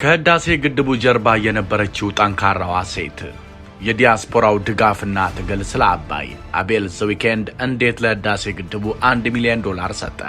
ከህዳሴ ግድቡ ጀርባ የነበረችው ጠንካራዋ ሴት የዲያስፖራው ድጋፍና ትግል ስለ አባይ አቤል ዘ ዊኬንድ እንዴት ለህዳሴ ግድቡ $1 ሚሊዮን ሰጠ?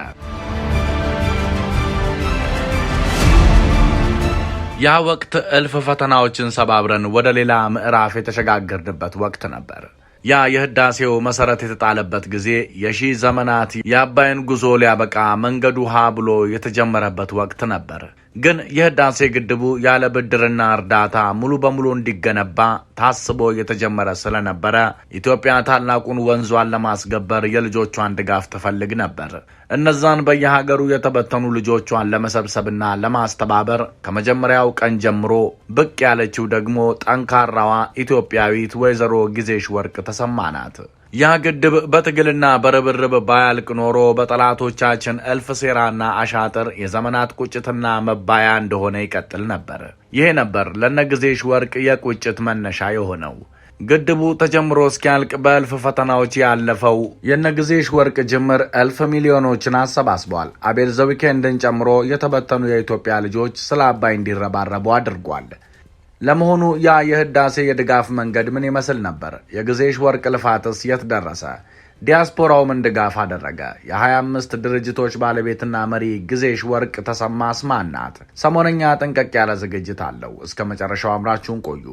ያ ወቅት እልፍ ፈተናዎችን ሰባብረን ወደ ሌላ ምዕራፍ የተሸጋገርንበት ወቅት ነበር። ያ የህዳሴው መሰረት የተጣለበት ጊዜ የሺህ ዘመናት የአባይን ጉዞ ሊያበቃ መንገዱ ሀ ብሎ የተጀመረበት ወቅት ነበር። ግን የህዳሴ ግድቡ ያለ ብድርና እርዳታ ሙሉ በሙሉ እንዲገነባ ታስቦ የተጀመረ ስለነበረ ኢትዮጵያ ታላቁን ወንዟን ለማስገበር የልጆቿን ድጋፍ ትፈልግ ነበር። እነዛን በየሀገሩ የተበተኑ ልጆቿን ለመሰብሰብና ለማስተባበር ከመጀመሪያው ቀን ጀምሮ ብቅ ያለችው ደግሞ ጠንካራዋ ኢትዮጵያዊት ወይዘሮ ጊዜሽ ወርቅ ተሰማ ናት። ያ ግድብ በትግልና በርብርብ ባያልቅ ኖሮ በጠላቶቻችን እልፍ ሴራና አሻጥር የዘመናት ቁጭትና መባያ እንደሆነ ይቀጥል ነበር። ይሄ ነበር ለነጊዜሽ ወርቅ የቁጭት መነሻ የሆነው። ግድቡ ተጀምሮ እስኪያልቅ በእልፍ ፈተናዎች ያለፈው የነጊዜሽ ወርቅ ጅምር እልፍ ሚሊዮኖችን አሰባስቧል። አቤል ዘ ዊኬንድን ጨምሮ የተበተኑ የኢትዮጵያ ልጆች ስለ አባይ እንዲረባረቡ አድርጓል። ለመሆኑ ያ የህዳሴ የድጋፍ መንገድ ምን ይመስል ነበር? የጊዜሽ ወርቅ ልፋትስ የት ደረሰ? ዲያስፖራው ምን ድጋፍ አደረገ? የ25 ድርጅቶች ባለቤትና መሪ ጊዜሽ ወርቅ ተሰማ ማን ናት? ሰሞነኛ ጥንቅቅ ያለ ዝግጅት አለው። እስከ መጨረሻው አብራችሁን ቆዩ።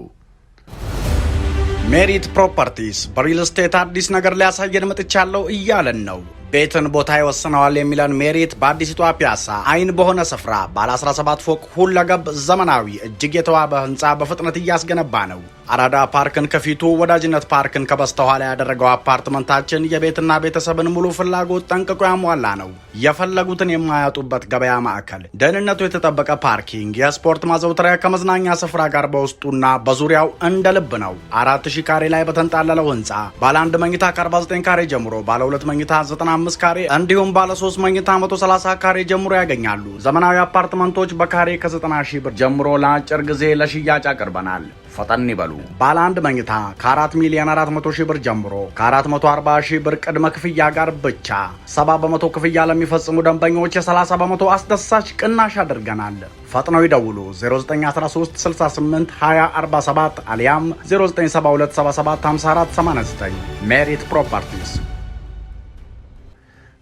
ሜሪት ፕሮፐርቲስ በሪል ስቴት አዲስ ነገር ሊያሳየን መጥቻለሁ እያለን ነው። ቤትን ቦታ ይወስነዋል የሚለን ሜሪት በአዲሲቷ ፒያሳ አይን በሆነ ስፍራ ባለ 17 ፎቅ ሁለገብ ዘመናዊ እጅግ የተዋበ ህንፃ በፍጥነት እያስገነባ ነው። አራዳ ፓርክን ከፊቱ ወዳጅነት ፓርክን ከበስተኋላ ያደረገው አፓርትመንታችን የቤትና ቤተሰብን ሙሉ ፍላጎት ጠንቅቆ ያሟላ ነው። የፈለጉትን የማያጡበት ገበያ ማዕከል፣ ደህንነቱ የተጠበቀ ፓርኪንግ፣ የስፖርት ማዘውተሪያ ከመዝናኛ ስፍራ ጋር በውስጡና በዙሪያው እንደ ልብ ነው። 4000 ካሬ ላይ በተንጣለለው ህንፃ ባለ 1 መኝታ ከ49 ካሬ ጀምሮ ባለ 2 መኝታ 95 ካሬ እንዲሁም ባለ 3 መኝታ 130 ካሬ ጀምሮ ያገኛሉ። ዘመናዊ አፓርትመንቶች በካሬ ከ90 ሺህ ብር ጀምሮ ለአጭር ጊዜ ለሽያጭ አቅርበናል። ፈጠን ይበሉ። ባለ 1 መኝታ ከ4 ሚሊዮን 400 ሺህ ብር ጀምሮ ከ440 ሺህ ብር ቅድመ ክፍያ ጋር ብቻ 70 በመቶ ክፍያ ለሚፈጽሙ ደንበኞች የ30 በመቶ አስደሳች ቅናሽ አድርገናል። ፈጥነው ይደውሉ 0913 68 20 47 አሊያም 0972 77 54 89 ሜሪት ፕሮፐርቲስ።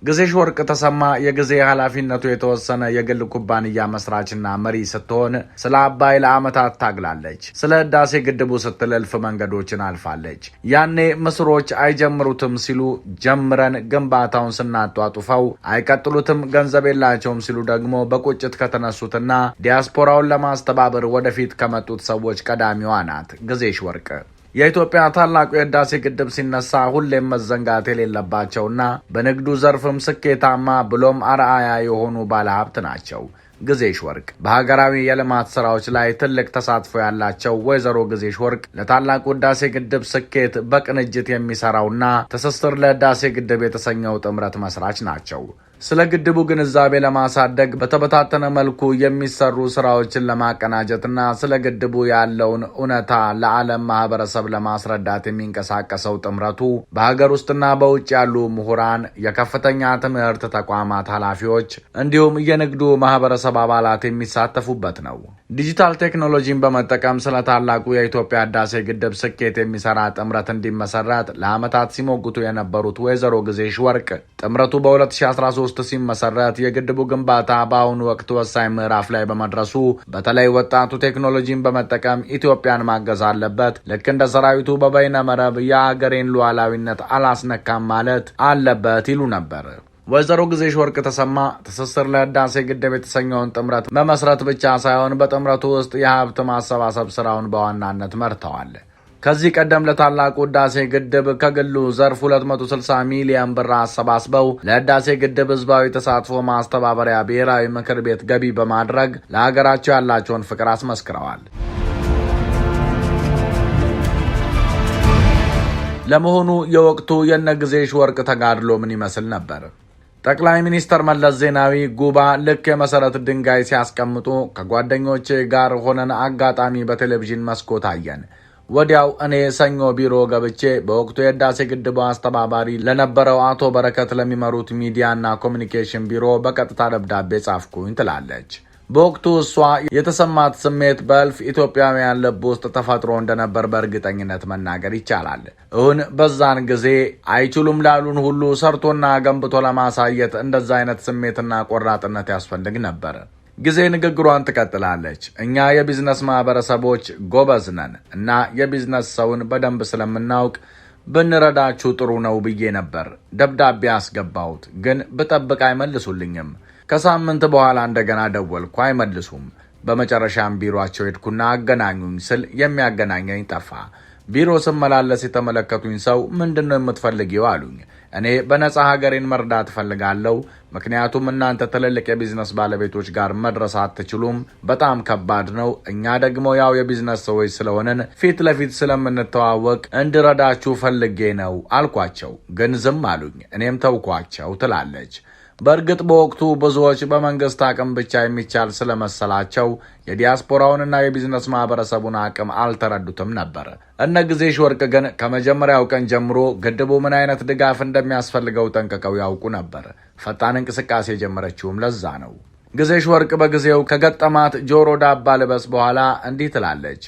ጊዜሽ ወርቅ ተሰማ የጊዜ ኃላፊነቱ የተወሰነ የግል ኩባንያ መስራችና መሪ ስትሆን ስለ አባይ ለዓመታት ታግላለች። ስለ ህዳሴ ግድቡ ስትል እልፍ መንገዶችን አልፋለች። ያኔ ምስሮች አይጀምሩትም ሲሉ ጀምረን ግንባታውን ስናጧጡፈው አይቀጥሉትም ገንዘብ የላቸውም ሲሉ ደግሞ በቁጭት ከተነሱትና ዲያስፖራውን ለማስተባበር ወደፊት ከመጡት ሰዎች ቀዳሚዋ ናት ጊዜሽ ወርቅ። የኢትዮጵያ ታላቁ የህዳሴ ግድብ ሲነሳ ሁሌም መዘንጋት የሌለባቸውና በንግዱ ዘርፍም ስኬታማ ብሎም አርአያ የሆኑ ባለሀብት ናቸው። ጊዜሽ ወርቅ በሀገራዊ የልማት ስራዎች ላይ ትልቅ ተሳትፎ ያላቸው ወይዘሮ ጊዜሽ ወርቅ ለታላቁ ህዳሴ ግድብ ስኬት በቅንጅት የሚሰራውና ትስስር ለህዳሴ ግድብ የተሰኘው ጥምረት መስራች ናቸው። ስለ ግድቡ ግንዛቤ ለማሳደግ በተበታተነ መልኩ የሚሰሩ ስራዎችን ለማቀናጀትና ስለ ግድቡ ያለውን እውነታ ለዓለም ማህበረሰብ ለማስረዳት የሚንቀሳቀሰው ጥምረቱ በሀገር ውስጥና በውጭ ያሉ ምሁራን፣ የከፍተኛ ትምህርት ተቋማት ኃላፊዎች እንዲሁም የንግዱ ማህበረሰብ አባላት የሚሳተፉበት ነው። ዲጂታል ቴክኖሎጂን በመጠቀም ስለ ታላቁ የኢትዮጵያ ህዳሴ ግድብ ስኬት የሚሰራ ጥምረት እንዲመሰረት ለዓመታት ሲሞግቱ የነበሩት ወይዘሮ ጊዜሽ ወርቅ ጥምረቱ በ2013 ሲመሰረት የግድቡ ግንባታ በአሁኑ ወቅት ወሳኝ ምዕራፍ ላይ በመድረሱ በተለይ ወጣቱ ቴክኖሎጂን በመጠቀም ኢትዮጵያን ማገዝ አለበት፣ ልክ እንደ ሰራዊቱ በበይነ መረብ የአገሬን ሉዓላዊነት አላስነካም ማለት አለበት ይሉ ነበር። ወይዘሮ ጊዜሽ ወርቅ ተሰማ ትስስር ለህዳሴ ግድብ የተሰኘውን ጥምረት መመስረት ብቻ ሳይሆን በጥምረቱ ውስጥ የሀብት ማሰባሰብ ስራውን በዋናነት መርተዋል። ከዚህ ቀደም ለታላቁ ህዳሴ ግድብ ከግሉ ዘርፍ 260 ሚሊዮን ብር አሰባስበው ለህዳሴ ግድብ ህዝባዊ ተሳትፎ ማስተባበሪያ ብሔራዊ ምክር ቤት ገቢ በማድረግ ለሀገራቸው ያላቸውን ፍቅር አስመስክረዋል። ለመሆኑ የወቅቱ የነጊዜሽ ወርቅ ተጋድሎ ምን ይመስል ነበር? ጠቅላይ ሚኒስትር መለስ ዜናዊ ጉባ ልክ የመሰረት ድንጋይ ሲያስቀምጡ ከጓደኞቼ ጋር ሆነን አጋጣሚ በቴሌቪዥን መስኮት አየን። ወዲያው እኔ ሰኞ ቢሮ ገብቼ በወቅቱ የህዳሴ ግድቡ አስተባባሪ ለነበረው አቶ በረከት ለሚመሩት ሚዲያና ኮሚኒኬሽን ቢሮ በቀጥታ ደብዳቤ ጻፍኩኝ ትላለች። በወቅቱ እሷ የተሰማት ስሜት በእልፍ ኢትዮጵያውያን ልብ ውስጥ ተፈጥሮ እንደነበር በእርግጠኝነት መናገር ይቻላል። እውን በዛን ጊዜ አይችሉም ላሉን ሁሉ ሰርቶና ገንብቶ ለማሳየት እንደዛ አይነት ስሜትና ቆራጥነት ያስፈልግ ነበር። ጊዜ ንግግሯን ትቀጥላለች። እኛ የቢዝነስ ማህበረሰቦች ጎበዝ ነን እና የቢዝነስ ሰውን በደንብ ስለምናውቅ ብንረዳችሁ ጥሩ ነው ብዬ ነበር ደብዳቤ አስገባሁት፣ ግን ብጠብቅ አይመልሱልኝም። ከሳምንት በኋላ እንደገና ደወልኩ፣ አይመልሱም። በመጨረሻም ቢሮአቸው ሄድኩና አገናኙኝ ስል የሚያገናኘኝ ጠፋ። ቢሮ ስመላለስ የተመለከቱኝ ሰው ምንድነው የምትፈልጊው አሉኝ። እኔ በነጻ ሀገሬን መርዳት እፈልጋለሁ፣ ምክንያቱም እናንተ ትልልቅ የቢዝነስ ባለቤቶች ጋር መድረስ አትችሉም፣ በጣም ከባድ ነው። እኛ ደግሞ ያው የቢዝነስ ሰዎች ስለሆንን ፊት ለፊት ስለምንተዋወቅ እንድረዳችሁ ፈልጌ ነው አልኳቸው። ግን ዝም አሉኝ። እኔም ተውኳቸው ትላለች። በእርግጥ በወቅቱ ብዙዎች በመንግስት አቅም ብቻ የሚቻል ስለመሰላቸው የዲያስፖራውንና የቢዝነስ ማህበረሰቡን አቅም አልተረዱትም ነበር። እነ ጊዜሽ ወርቅ ግን ከመጀመሪያው ቀን ጀምሮ ግድቡ ምን አይነት ድጋፍ እንደሚያስፈልገው ጠንቅቀው ያውቁ ነበር። ፈጣን እንቅስቃሴ የጀመረችውም ለዛ ነው። ጊዜሽ ወርቅ በጊዜው ከገጠማት ጆሮ ዳባ ልበስ በኋላ እንዲህ ትላለች።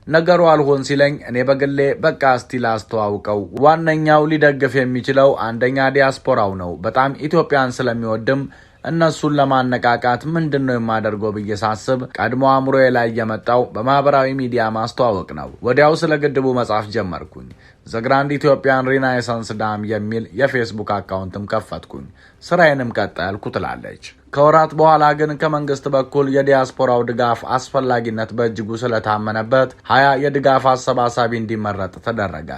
ነገሩ አልሆን ሲለኝ እኔ በግሌ በቃ እስቲ ላስተዋውቀው። ዋነኛው ሊደግፍ የሚችለው አንደኛ ዲያስፖራው ነው። በጣም ኢትዮጵያን ስለሚወድም እነሱን ለማነቃቃት ምንድነው የማደርገው ብዬ ሳስብ ቀድሞ አእምሮዬ ላይ የመጣው በማህበራዊ ሚዲያ ማስተዋወቅ ነው። ወዲያው ስለ ግድቡ መጻፍ ጀመርኩኝ። ዘግራንድ ኢትዮጵያን ሪናይሰንስ ዳም የሚል የፌስቡክ አካውንትም ከፈትኩኝ። ስራዬንም ቀጠልኩ ትላለች። ከወራት በኋላ ግን ከመንግስት በኩል የዲያስፖራው ድጋፍ አስፈላጊነት በእጅጉ ስለታመነበት 20 የድጋፍ አሰባሳቢ እንዲመረጥ ተደረገ።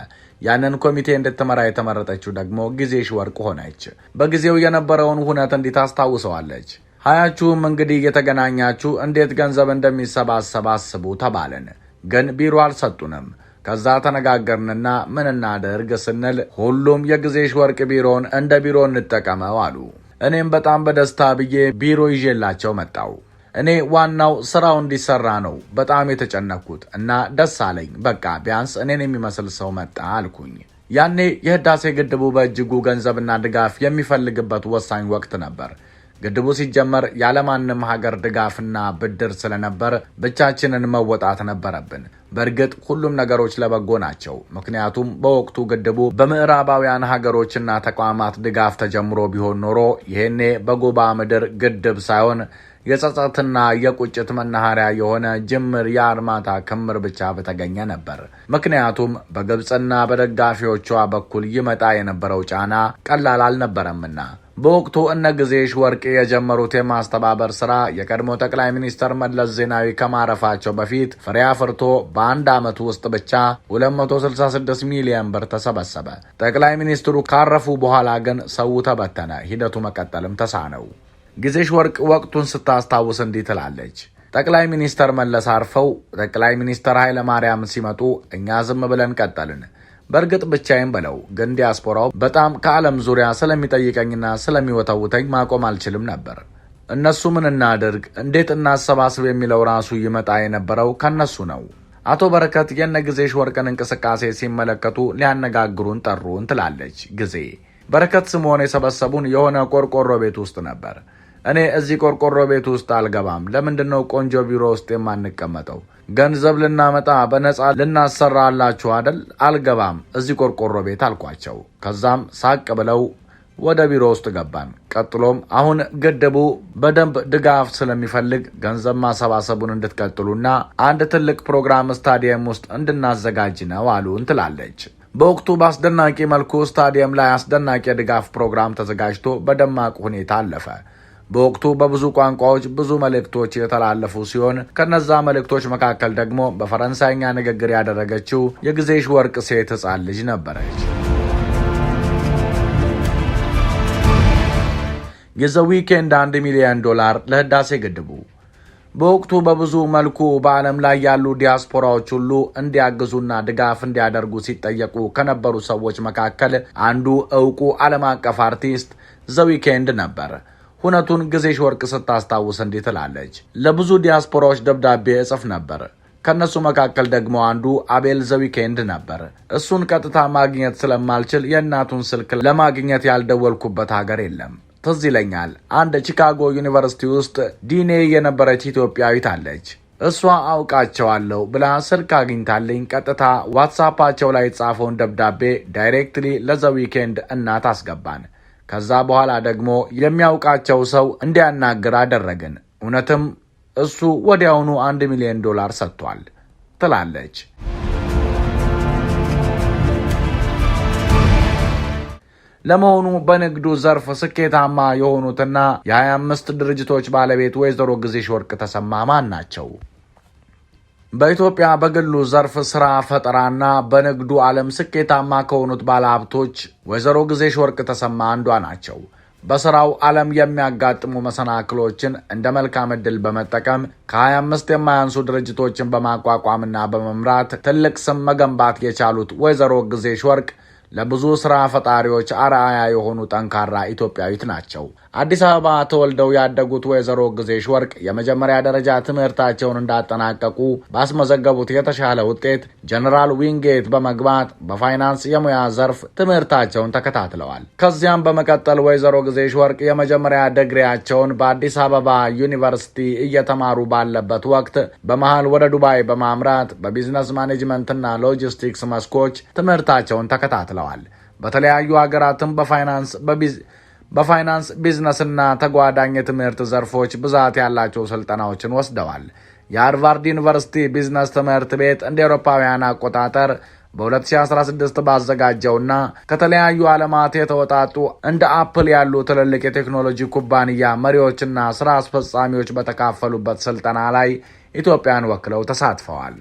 ያንን ኮሚቴ እንድትመራ የተመረጠችው ደግሞ ጊዜሽ ወርቅ ሆነች። በጊዜው የነበረውን ሁነት እንዲህ ታስታውሰዋለች። 20ችሁም እንግዲህ የተገናኛችሁ እንዴት ገንዘብ እንደሚሰባሰብ አስቡ ተባልን። ግን ቢሮ አልሰጡንም። ከዛ ተነጋገርንና ምን እናደርግ ስንል ሁሉም የጊዜሽ ወርቅ ቢሮን እንደ ቢሮ እንጠቀመው አሉ። እኔም በጣም በደስታ ብዬ ቢሮ ይዤላቸው መጣው። እኔ ዋናው ስራው እንዲሰራ ነው በጣም የተጨነኩት እና ደስ አለኝ። በቃ ቢያንስ እኔን የሚመስል ሰው መጣ አልኩኝ። ያኔ የህዳሴ ግድቡ በእጅጉ ገንዘብና ድጋፍ የሚፈልግበት ወሳኝ ወቅት ነበር። ግድቡ ሲጀመር ያለማንም ሀገር ድጋፍና ብድር ስለነበር ብቻችንን መወጣት ነበረብን። በእርግጥ ሁሉም ነገሮች ለበጎ ናቸው። ምክንያቱም በወቅቱ ግድቡ በምዕራባውያን ሀገሮችና ተቋማት ድጋፍ ተጀምሮ ቢሆን ኖሮ ይሄኔ በጎባ ምድር ግድብ ሳይሆን የጸጸትና የቁጭት መናኸሪያ የሆነ ጅምር የአርማታ ክምር ብቻ በተገኘ ነበር። ምክንያቱም በግብፅና በደጋፊዎቿ በኩል ይመጣ የነበረው ጫና ቀላል አልነበረምና። በወቅቱ እነ ጊዜሽ ወርቅ የጀመሩት የማስተባበር ስራ የቀድሞ ጠቅላይ ሚኒስተር መለስ ዜናዊ ከማረፋቸው በፊት ፍሬ አፍርቶ በአንድ ዓመት ውስጥ ብቻ 266 ሚሊዮን ብር ተሰበሰበ። ጠቅላይ ሚኒስትሩ ካረፉ በኋላ ግን ሰው ተበተነ። ሂደቱ መቀጠልም ተሳነው። ጊዜሽ ወርቅ ወቅቱን ስታስታውስ እንዲህ ትላለች። ጠቅላይ ሚኒስተር መለስ አርፈው ጠቅላይ ሚኒስተር ኃይለ ማርያም ሲመጡ እኛ ዝም ብለን ቀጠልን። በእርግጥ ብቻዬን በለው ግን ዲያስፖራው በጣም ከዓለም ዙሪያ ስለሚጠይቀኝና ስለሚወተውተኝ ማቆም አልችልም ነበር። እነሱ ምን እናድርግ፣ እንዴት እናሰባስብ የሚለው ራሱ ይመጣ የነበረው ከነሱ ነው። አቶ በረከት የነ ጊዜሽ ወርቅን እንቅስቃሴ ሲመለከቱ ሊያነጋግሩን ጠሩን ትላለች ጊዜ። በረከት ስምዖን የሰበሰቡን የሆነ ቆርቆሮ ቤት ውስጥ ነበር። እኔ እዚህ ቆርቆሮ ቤት ውስጥ አልገባም፣ ለምንድነው ቆንጆ ቢሮ ውስጥ የማንቀመጠው? ገንዘብ ልናመጣ በነጻ ልናሰራ አላችሁ አይደል? አልገባም እዚህ ቆርቆሮ ቤት አልኳቸው። ከዛም ሳቅ ብለው ወደ ቢሮ ውስጥ ገባን። ቀጥሎም አሁን ግድቡ በደንብ ድጋፍ ስለሚፈልግ ገንዘብ ማሰባሰቡን እንድትቀጥሉና አንድ ትልቅ ፕሮግራም ስታዲየም ውስጥ እንድናዘጋጅ ነው አሉን ትላለች። በወቅቱ በአስደናቂ መልኩ ስታዲየም ላይ አስደናቂ የድጋፍ ፕሮግራም ተዘጋጅቶ በደማቅ ሁኔታ አለፈ። በወቅቱ በብዙ ቋንቋዎች ብዙ መልእክቶች የተላለፉ ሲሆን ከነዛ መልእክቶች መካከል ደግሞ በፈረንሳይኛ ንግግር ያደረገችው የጊዜሽ ወርቅ ሴት ሕፃን ልጅ ነበረች። የዘ ዊኬንድ $1 ሚሊዮን ለህዳሴ ግድቡ። በወቅቱ በብዙ መልኩ በዓለም ላይ ያሉ ዲያስፖራዎች ሁሉ እንዲያግዙና ድጋፍ እንዲያደርጉ ሲጠየቁ ከነበሩ ሰዎች መካከል አንዱ ዕውቁ ዓለም አቀፍ አርቲስት ዘ ዊኬንድ ነበር። ሁነቱን ጊዜሽ ወርቅ ስታስታውስ እንዲህ ትላለች። ለብዙ ዲያስፖራዎች ደብዳቤ እጽፍ ነበር። ከነሱ መካከል ደግሞ አንዱ አቤል ዘ ዊኬንድ ነበር። እሱን ቀጥታ ማግኘት ስለማልችል የእናቱን ስልክ ለማግኘት ያልደወልኩበት ሀገር የለም። ትዝ ይለኛል። አንድ ቺካጎ ዩኒቨርሲቲ ውስጥ ዲኔ የነበረች ኢትዮጵያዊት አለች። እሷ አውቃቸዋለሁ ብላ ስልክ አግኝታልኝ ቀጥታ ዋትሳፓቸው ላይ የተጻፈውን ደብዳቤ ዳይሬክትሊ ለዘ ዊኬንድ እናት አስገባን። ከዛ በኋላ ደግሞ የሚያውቃቸው ሰው እንዲያናግር አደረግን። እውነትም እሱ ወዲያውኑ $1 ሚሊዮን ሰጥቷል ትላለች። ለመሆኑ በንግዱ ዘርፍ ስኬታማ የሆኑትና የ25 ድርጅቶች ባለቤት ወይዘሮ ግዜሽ ወርቅ ተሰማ ማን ናቸው? በኢትዮጵያ በግሉ ዘርፍ ስራ ፈጠራና በንግዱ ዓለም ስኬታማ ከሆኑት ባለሀብቶች ወይዘሮ ግዜሽ ወርቅ ተሰማ አንዷ ናቸው። በስራው ዓለም የሚያጋጥሙ መሰናክሎችን እንደ መልካም ዕድል በመጠቀም ከ25 የማያንሱ ድርጅቶችን በማቋቋምና በመምራት ትልቅ ስም መገንባት የቻሉት ወይዘሮ ግዜሽ ወርቅ ለብዙ ስራ ፈጣሪዎች አርአያ የሆኑ ጠንካራ ኢትዮጵያዊት ናቸው። አዲስ አበባ ተወልደው ያደጉት ወይዘሮ ግዜሽ ወርቅ የመጀመሪያ ደረጃ ትምህርታቸውን እንዳጠናቀቁ ባስመዘገቡት የተሻለ ውጤት ጀነራል ዊንጌት በመግባት በፋይናንስ የሙያ ዘርፍ ትምህርታቸውን ተከታትለዋል። ከዚያም በመቀጠል ወይዘሮ ግዜሽ ወርቅ የመጀመሪያ ዲግሪያቸውን በአዲስ አበባ ዩኒቨርሲቲ እየተማሩ ባለበት ወቅት በመሃል ወደ ዱባይ በማምራት በቢዝነስ ማኔጅመንትና ሎጂስቲክስ መስኮች ትምህርታቸውን ተከታትለዋል። በተለያዩ ሀገራትም በፋይናንስ ቢዝነስና ተጓዳኝ የትምህርት ዘርፎች ብዛት ያላቸው ስልጠናዎችን ወስደዋል። የሃርቫርድ ዩኒቨርሲቲ ቢዝነስ ትምህርት ቤት እንደ አውሮፓውያን አቆጣጠር በ2016 ባዘጋጀውና ከተለያዩ ዓለማት የተወጣጡ እንደ አፕል ያሉ ትልልቅ የቴክኖሎጂ ኩባንያ መሪዎችና ስራ አስፈጻሚዎች በተካፈሉበት ስልጠና ላይ ኢትዮጵያን ወክለው ተሳትፈዋል።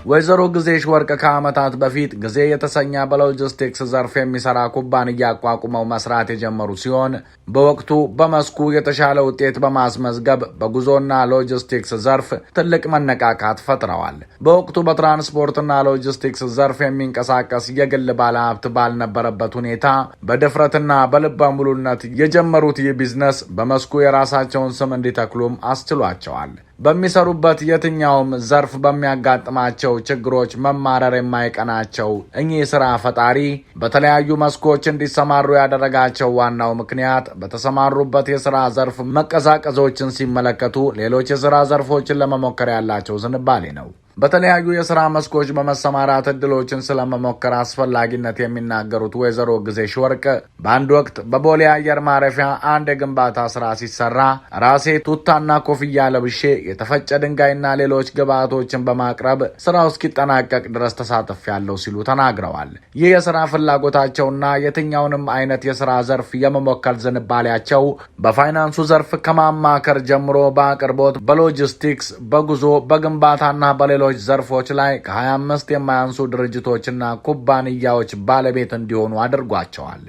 ወይዘሮ ግዜሽ ወርቅ ከዓመታት በፊት ጊዜ የተሰኘ በሎጂስቲክስ ዘርፍ የሚሰራ ኩባንያ አቋቁመው መስራት የጀመሩ ሲሆን በወቅቱ በመስኩ የተሻለ ውጤት በማስመዝገብ በጉዞና ሎጂስቲክስ ዘርፍ ትልቅ መነቃቃት ፈጥረዋል። በወቅቱ በትራንስፖርትና ሎጂስቲክስ ዘርፍ የሚንቀሳቀስ የግል ባለሀብት ባልነበረበት ሁኔታ በድፍረትና በልበ ሙሉነት የጀመሩት ይህ ቢዝነስ በመስኩ የራሳቸውን ስም እንዲተክሉም አስችሏቸዋል። በሚሰሩበት የትኛውም ዘርፍ በሚያጋጥማቸው ችግሮች መማረር የማይቀናቸው እኚህ ስራ ፈጣሪ በተለያዩ መስኮች እንዲሰማሩ ያደረጋቸው ዋናው ምክንያት በተሰማሩበት የስራ ዘርፍ መቀዛቀዞችን ሲመለከቱ ሌሎች የስራ ዘርፎችን ለመሞከር ያላቸው ዝንባሌ ነው። በተለያዩ የስራ መስኮች በመሰማራት እድሎችን ስለመሞከር አስፈላጊነት የሚናገሩት ወይዘሮ ግዜሽ ወርቅ በአንድ ወቅት በቦሌ አየር ማረፊያ አንድ የግንባታ ስራ ሲሰራ ራሴ ቱታና ኮፍያ ለብሼ የተፈጨ ድንጋይና ሌሎች ግብዓቶችን በማቅረብ ስራው እስኪጠናቀቅ ድረስ ተሳትፌያለሁ ሲሉ ተናግረዋል። ይህ የስራ ፍላጎታቸውና የትኛውንም አይነት የስራ ዘርፍ የመሞከር ዝንባሌያቸው በፋይናንሱ ዘርፍ ከማማከር ጀምሮ በአቅርቦት፣ በሎጂስቲክስ፣ በጉዞ፣ በግንባታና በሌሎች ዘርፎች ላይ ከ25 የማያንሱ ድርጅቶችና ኩባንያዎች ባለቤት እንዲሆኑ አድርጓቸዋል።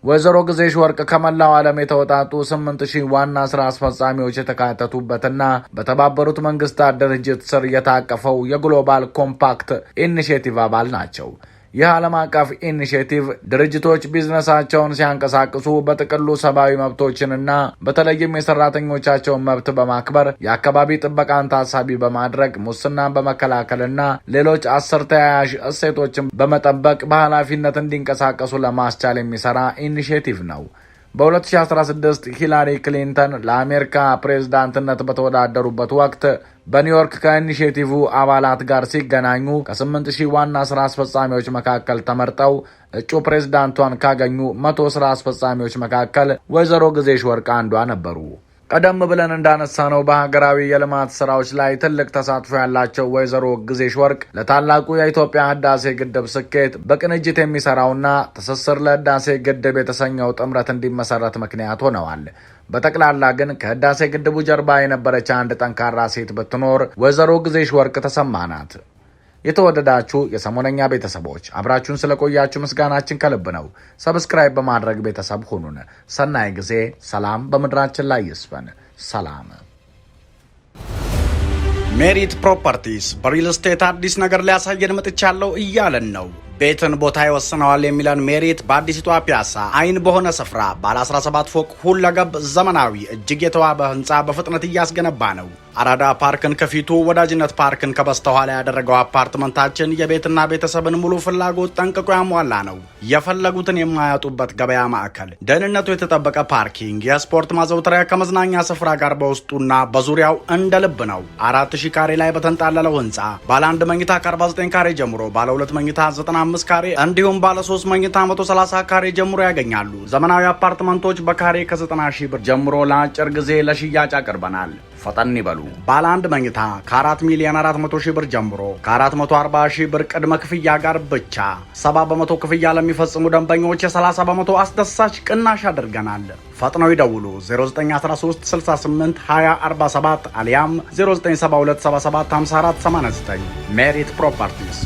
ወይዘሮ ግዜሽ ወርቅ ከመላው ዓለም የተወጣጡ 8000 ዋና ስራ አስፈጻሚዎች የተካተቱበትና በተባበሩት መንግስታት ድርጅት ስር የታቀፈው የግሎባል ኮምፓክት ኢኒሼቲቭ አባል ናቸው። ይህ ዓለም አቀፍ ኢኒሼቲቭ ድርጅቶች ቢዝነሳቸውን ሲያንቀሳቅሱ በጥቅሉ ሰብአዊ መብቶችንና በተለይም የሰራተኞቻቸውን መብት በማክበር የአካባቢ ጥበቃን ታሳቢ በማድረግ ሙስናን በመከላከልና ሌሎች 10 ተያያዥ እሴቶችን በመጠበቅ በኃላፊነት እንዲንቀሳቀሱ ለማስቻል የሚሰራ ኢኒሼቲቭ ነው። በ2016 ሂላሪ ክሊንተን ለአሜሪካ ፕሬዝዳንትነት በተወዳደሩበት ወቅት በኒውዮርክ ከኢኒሼቲቭ አባላት ጋር ሲገናኙ ከ8000 ዋና ስራ አስፈጻሚዎች መካከል ተመርጠው እጩ ፕሬዝዳንቷን ካገኙ 100 ስራ አስፈጻሚዎች መካከል ወይዘሮ ግዜሽ ወርቅ አንዷ ነበሩ። ቀደም ብለን እንዳነሳነው በሀገራዊ የልማት ስራዎች ላይ ትልቅ ተሳትፎ ያላቸው ወይዘሮ ግዜሽ ወርቅ ለታላቁ የኢትዮጵያ ህዳሴ ግድብ ስኬት በቅንጅት የሚሰራውና ትስስር ለህዳሴ ግድብ የተሰኘው ጥምረት እንዲመሰረት ምክንያት ሆነዋል። በጠቅላላ ግን ከህዳሴ ግድቡ ጀርባ የነበረች አንድ ጠንካራ ሴት ብትኖር ወይዘሮ ግዜሽ ወርቅ ተሰማ ናት። የተወደዳችሁ የሰሞነኛ ቤተሰቦች አብራችሁን ስለቆያችሁ ምስጋናችን ከልብ ነው። ሰብስክራይብ በማድረግ ቤተሰብ ሁኑን። ሰናይ ጊዜ። ሰላም በምድራችን ላይ ይስፈን። ሰላም። ሜሪት ፕሮፐርቲስ በሪል ስቴት አዲስ ነገር ሊያሳየን መጥቻለሁ እያለን ነው። ቤትን ቦታ ይወስነዋል የሚለን ሜሪት በአዲሲቷ ፒያሳ አይን በሆነ ስፍራ ባለ 17 ፎቅ ሁለገብ ዘመናዊ እጅግ የተዋበ ህንፃ በፍጥነት እያስገነባ ነው። አራዳ ፓርክን ከፊቱ ወዳጅነት ፓርክን ከበስተኋላ ያደረገው አፓርትመንታችን የቤትና ቤተሰብን ሙሉ ፍላጎት ጠንቅቆ ያሟላ ነው። የፈለጉትን የማያጡበት ገበያ ማዕከል፣ ደህንነቱ የተጠበቀ ፓርኪንግ፣ የስፖርት ማዘውተሪያ ከመዝናኛ ስፍራ ጋር በውስጡና በዙሪያው እንደ ልብ ነው። 4000 ካሬ ላይ በተንጣለለው ህንፃ ባለ 1 መኝታ ከ49 ካሬ ጀምሮ፣ ባለ 2 መኝታ 95 ካሬ እንዲሁም ባለ 3 መኝታ 130 ካሬ ጀምሮ ያገኛሉ። ዘመናዊ አፓርትመንቶች በካሬ ከ90 ሺህ ብር ጀምሮ ለአጭር ጊዜ ለሽያጭ አቅርበናል። ፈጠን ይበሉ። ባለ 1 መኝታ ከ4 ሚሊዮን 400 ሺህ ብር ጀምሮ ከ440 ሺህ ብር ቅድመ ክፍያ ጋር ብቻ 70 በመቶ ክፍያ ለሚፈጽሙ ደንበኞች የ30 በመቶ አስደሳች ቅናሽ አድርገናል። ፈጥነው ይደውሉ 0913 68 20 47 አሊያም 0972 77 54 89 ሜሪት ፕሮፐርቲስ